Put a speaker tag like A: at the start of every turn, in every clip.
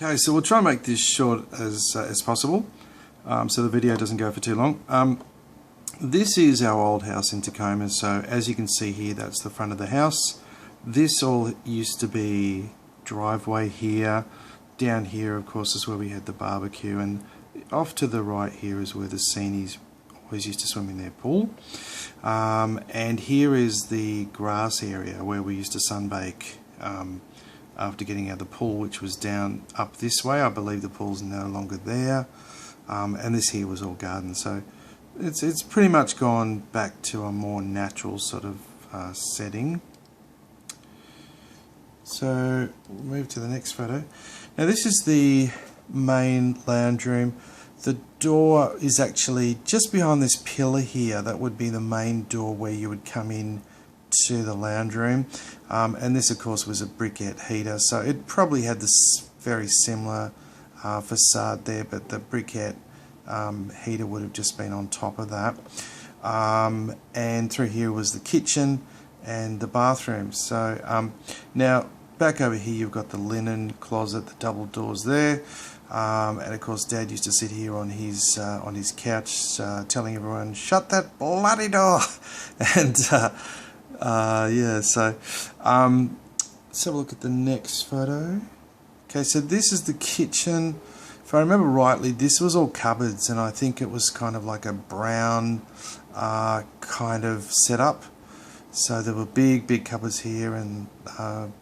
A: Okay, so we'll try and make this short as possible, so the video doesn't go for too long. This is our old house in Tecoma, so as you can see here, that's the front of the house. This all used to be driveway here. Down here, of course, is where we had the barbecue, and off to the right here is where the Seenies always used to swim in their pool. And here is the grass area where we used to sunbake after getting out of the pool, which was down up this way. I believe the pool's no longer there. And this here was all garden, so it's pretty much gone back to a more natural sort of setting. So we'll move to the next photo. Now this is the main lounge room. The door is actually just behind this pillar here. That would be the main door where you would come in to the lounge room. And this of course was a briquette heater, so it probably had this very similar facade there, but the briquette heater would have just been on top of that. And through here was the kitchen and the bathroom. So now back over here you've got the linen closet, the double doors there, and of course Dad used to sit here on his couch telling everyone, "Shut that bloody door!" And yeah, so let's have a look at the next photo. Okay, so this is the kitchen. If I remember rightly, this was all cupboards, and I think it was kind of like a brown kind of setup. So there were big cupboards here, and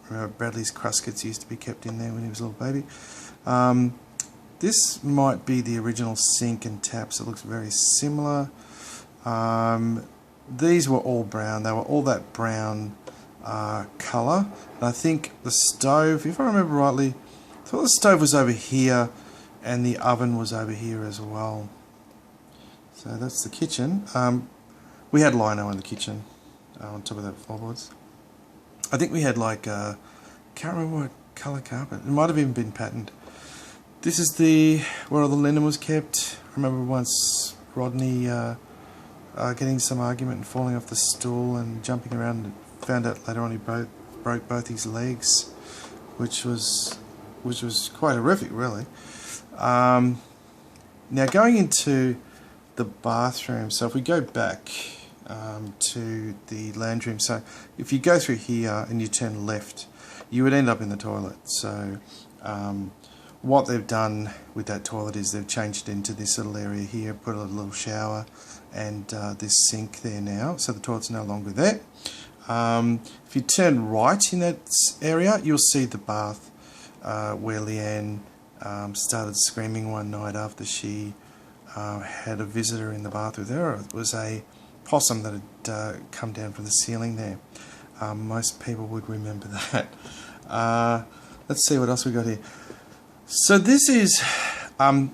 A: remember Bradley's cruskets used to be kept in there when he was a little baby. This might be the original sink and taps. It looks very similar. These were all brown. They were all that brown colour. And I think the stove, if I remember rightly, I thought the stove was over here and the oven was over here as well. So that's the kitchen. We had lino in the kitchen on top of that floorboards. I think we had like, can't remember what colour carpet. It might have even been patterned. This is where all the linen was kept. I remember once Rodney getting some argument and falling off the stool and jumping around, and found out later on he broke both his legs, which was quite horrific, really. Now going into the bathroom, so if we go back to the lounge room, so if you go through here and you turn left, you would end up in the toilet. So what they've done with that toilet is they've changed it into this little area here, put a little shower and this sink there now, so the toilet's no longer there. If you turn right in that area, you'll see the bath where Leanne started screaming one night after she had a visitor in the bath with her. It was a possum that had come down from the ceiling there. Most people would remember that. Let's see what else we got here. So this is kind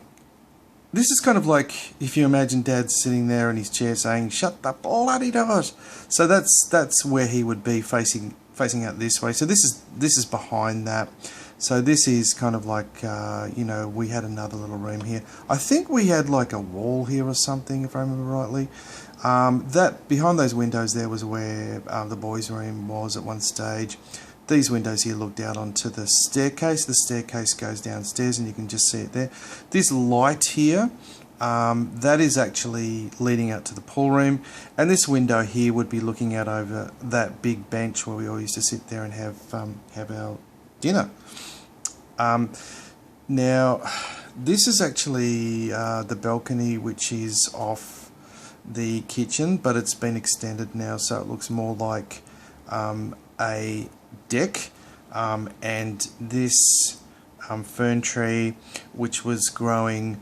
A: of like if you imagine Dad sitting there in his chair saying, "Shut the bloody doors." So that's where he would be facing out this way. So this is behind that. So this is kind of like you know, we had another little room here. I think we had like a wall here or something, if I remember rightly. That behind those windows there was where the boys' room was at one stage. These windows here looked out onto the staircase. The staircase goes downstairs and you can just see it there. This light here, that is actually leading out to the pool room. And this window here would be looking out over that big bench where we all used to sit there and have our dinner. Now, this is actually the balcony, which is off the kitchen, but it's been extended now, so it looks more like a deck, and this fern tree, which was growing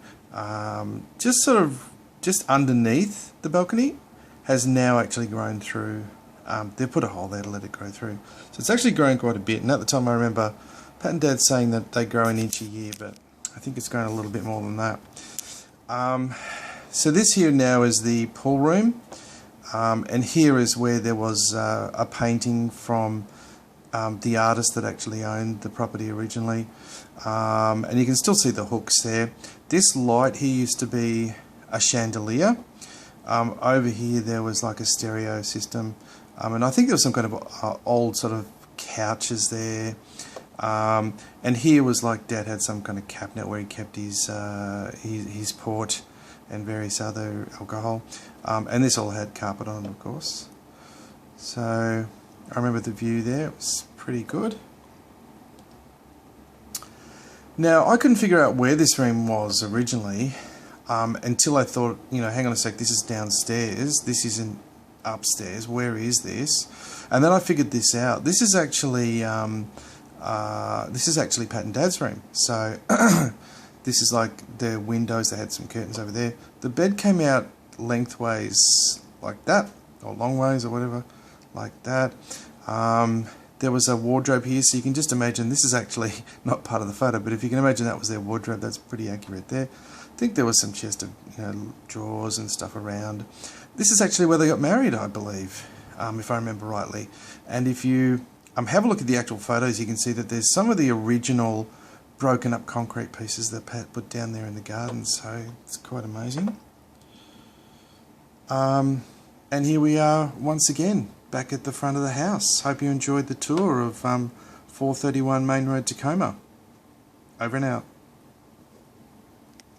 A: just underneath the balcony, has now actually grown through. They put a hole there to let it grow through, so it's actually grown quite a bit. And at the time I remember Pat and Dad saying that they grow an inch a year, but I think it's grown a little bit more than that. So this here now is the pool room, and here is where there was a painting from the artist that actually owned the property originally, and you can still see the hooks there. This light here used to be a chandelier. Over here there was like a stereo system, and I think there was some kind of old sort of couches there. And here was like Dad had some kind of cabinet where he kept his port and various other alcohol. And this all had carpet on, of course. So I remember the view there, it was pretty good. Now, I couldn't figure out where this room was originally until I thought, you know, hang on a sec, this is downstairs, this isn't upstairs, where is this? And then I figured this out. This is actually Pat and Dad's room. So this is like their windows, they had some curtains over there. The bed came out lengthways like that, or long ways or whatever, like that. There was a wardrobe here, so you can just imagine, this is actually not part of the photo, but if you can imagine that was their wardrobe, that's pretty accurate there. I think there was some chest of, you know, drawers and stuff around. This is actually where they got married, I believe, if I remember rightly. And if you have a look at the actual photos, you can see that there's some of the original broken up concrete pieces that Pat put down there in the garden, so it's quite amazing. And here we are once again, back at the front of the house. Hope you enjoyed the tour of 431 Main Road, Tecoma. Over and out.